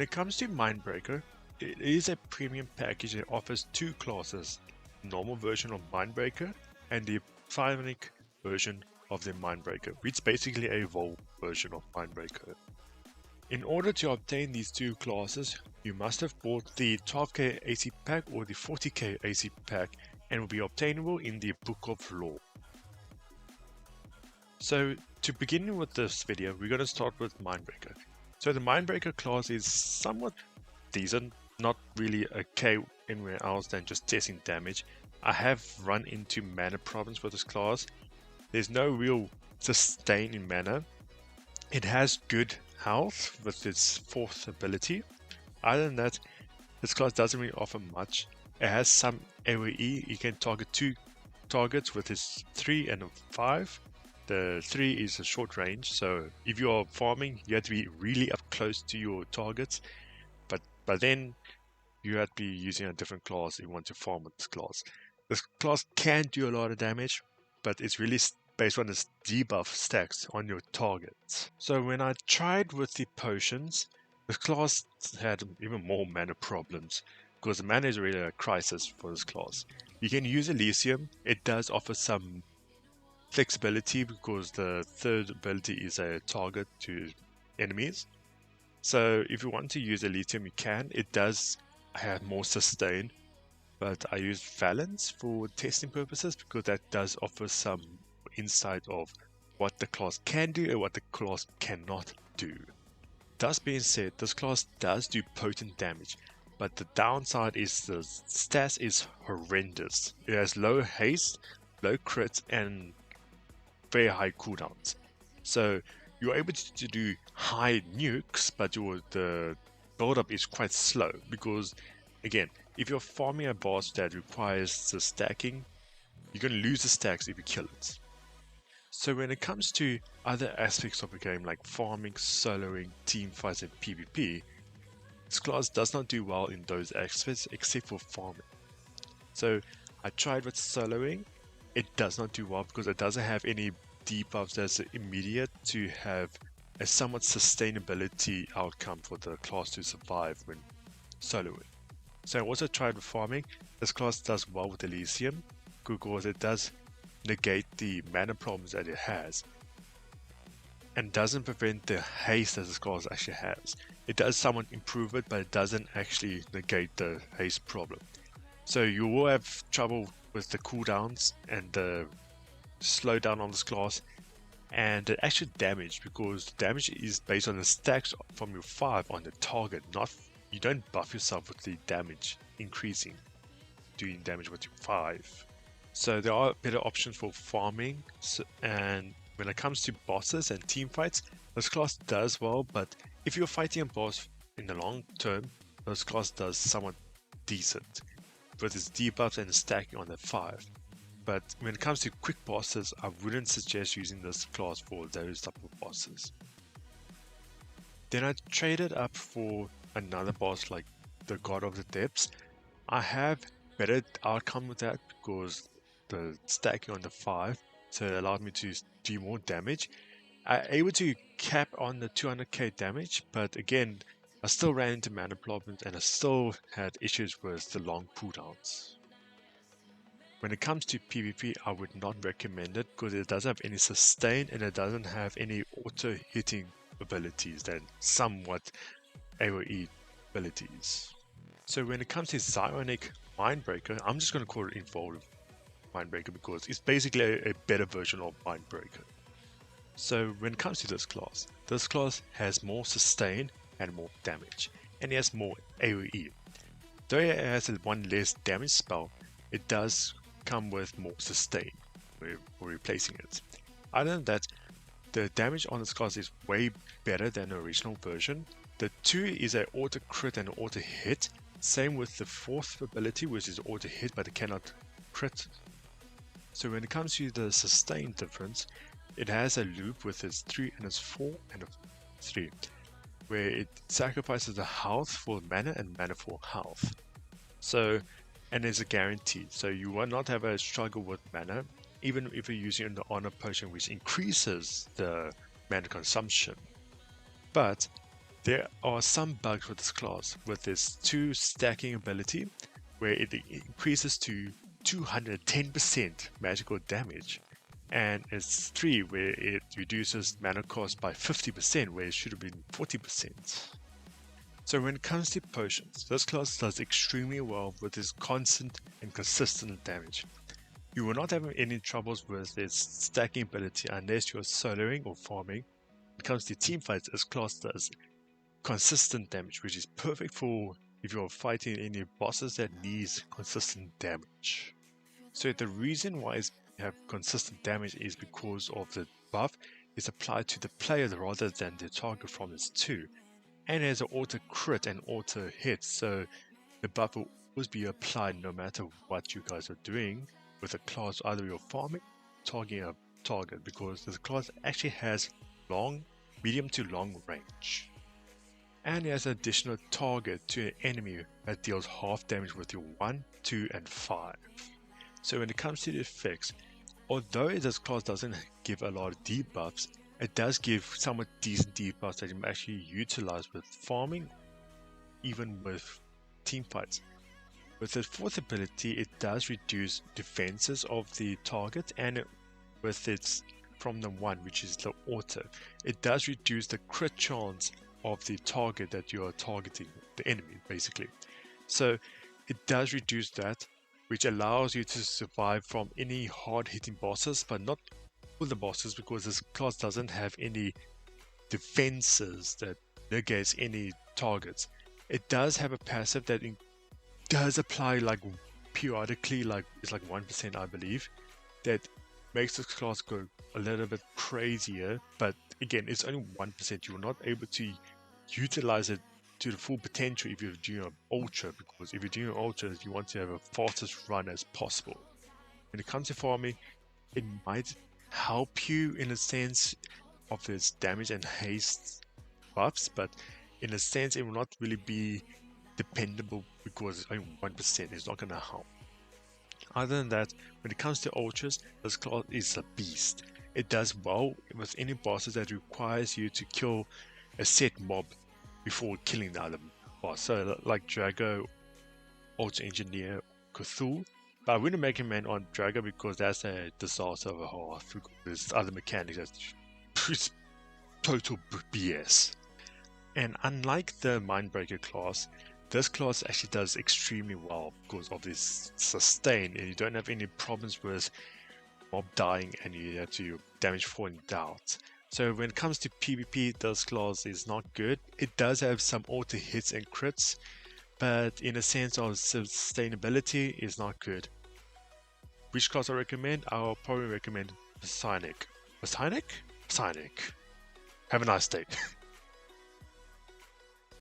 When it comes to MindBreaker, it is a premium package that offers two classes, the normal version of MindBreaker and the Psionic version of the MindBreaker, which is basically a evolved version of MindBreaker. In order to obtain these two classes, you must have bought the 12k AC pack or the 40k AC pack and will be obtainable in the Book of Lore. So to begin with this video, we're going to start with MindBreaker. So the MindBreaker class is somewhat decent, not really okay anywhere else than just testing damage. I have run into mana problems with this class. There's no real sustain in mana. It has good health with its fourth ability. Other than that, this class doesn't really offer much. It has some AoE. You can target two targets with its 3 and a 5. The 3 is a short range, so if you are farming, you have to be really up close to your targets. But by then, you have to be using a different class if you want to farm with this class. This class can do a lot of damage, but it's really based on its debuff stacks on your targets. So when I tried with the potions, this class had even more mana problems, because the mana is really a crisis for this class. You can use Elysium. It does offer some flexibility because the third ability is a target to enemies. So if you want to use Elysium, you can. It does have more sustain, but I use Valence for testing purposes because that does offer some insight of what the class can do and what the class cannot do. Thus being said, this class does do potent damage, but the downside is the stats is horrendous. It has low haste, low crits, and very high cooldowns. So you're able to do high nukes, but the build-up is quite slow because, again, if you're farming a boss that requires the stacking, you're going to lose the stacks if you kill it. So when it comes to other aspects of the game like farming, soloing, team fights, and PvP, this class does not do well in those aspects except for farming. So I tried with soloing. It does not do well because it doesn't have any debuffs that's immediate to have a somewhat sustainability outcome for the class to survive when soloing. So I also tried with farming. This class does well with Elysium because it does negate the mana problems that it has and doesn't prevent the haste that this class actually has. It does somewhat improve it, but it doesn't actually negate the haste problem. So you will have trouble with the cooldowns and the slowdown on this class, and the actual damage, because the damage is based on the stacks from your 5 on the target. You don't buff yourself with the damage increasing, doing damage with your 5. So there are better options for farming, and when it comes to bosses and team fights, this class does well, but if you're fighting a boss in the long term, this class does somewhat decent with its debuffs and stacking on the 5. But when it comes to quick bosses, I wouldn't suggest using this class for those type of bosses. Then I traded up for another boss like the God of the Depths. I have better outcome with that because the stacking on the 5, so it allowed me to do more damage. I'm able to cap on the 200k damage, but again, I still ran into mana problems and I still had issues with the long cooldowns. When it comes to PvP, I would not recommend it because it doesn't have any sustain and it doesn't have any auto hitting abilities than somewhat AoE abilities. So when it comes to Psionic MindBreaker, I'm just going to call it Evolved MindBreaker because it's basically a better version of MindBreaker. So when it comes to this class has more sustain and more damage, and it has more AoE. Though it has one less damage spell, it does come with more sustain for replacing it. Other than that, the damage on this class is way better than the original version. The 2 is an auto crit and auto hit. Same with the 4th ability, which is auto hit but it cannot crit. So when it comes to the sustain difference, it has a loop with its 3 and its 4 and a 3, where it sacrifices the health for mana and mana for health. So, and it's a guarantee, so you will not have a struggle with mana, even if you're using the honor potion, which increases the mana consumption. But There are some bugs with this class, with its 2 stacking ability, where it increases to 210% magical damage, and its 3, where it reduces mana cost by 50%, where it should have been 40%. So when it comes to potions, this class does extremely well with its constant and consistent damage. You will not have any troubles with its stacking ability unless you're soloing or farming. When it comes to teamfights, this class does consistent damage, which is perfect for if you're fighting any bosses that needs consistent damage. So the reason why you have consistent damage is because of the buff is applied to the player rather than the target from its 2, and has an auto crit and auto hit, so the buff will always be applied no matter what you guys are doing with a class, either you're farming, targeting a target, because this class actually has medium to long range. And it has an additional target to an enemy that deals half damage with your 1, 2, and 5. So when it comes to the effects, although this class doesn't give a lot of debuffs, it does give somewhat decent debuffs that you can actually utilize with farming, even with team fights. With the 4th ability, it does reduce defenses of the target, and with its from the 1, which is the auto, it does reduce the crit chance of the target that you are targeting, the enemy basically. So it does reduce that, which allows you to survive from any hard hitting bosses, but not all the bosses, because this class doesn't have any defenses that negates any targets. It does have a passive that does apply like periodically, like it's like 1% I believe, that makes this class go a little bit crazier, but again it's only 1%. You're not able to utilize it to the full potential if you're doing an ultra, because if you're doing an ultra you want to have a fastest run as possible. When it comes to farming, it might help you in a sense of its damage and haste buffs, but in a sense it will not really be dependable because only 1% is not going to help. Other than that, when it comes to ultras, this class is a beast. It does well with any bosses that requires you to kill a set mob before killing the other boss. So like Drago, Ultra Engineer, Cthulhu. But I wouldn't recommend on Drago because that's a disaster of a half. There's other mechanics that's total BS. And unlike the MindBreaker class, this class actually does extremely well because of this sustain, and you don't have any problems with mob dying and you have to damage falling doubt. So when it comes to PvP, this class is not good. It does have some auto hits and crits, but in a sense of sustainability is not good. Which class I recommend? I'll probably recommend Psionic. Psionic? Psionic. Have a nice day.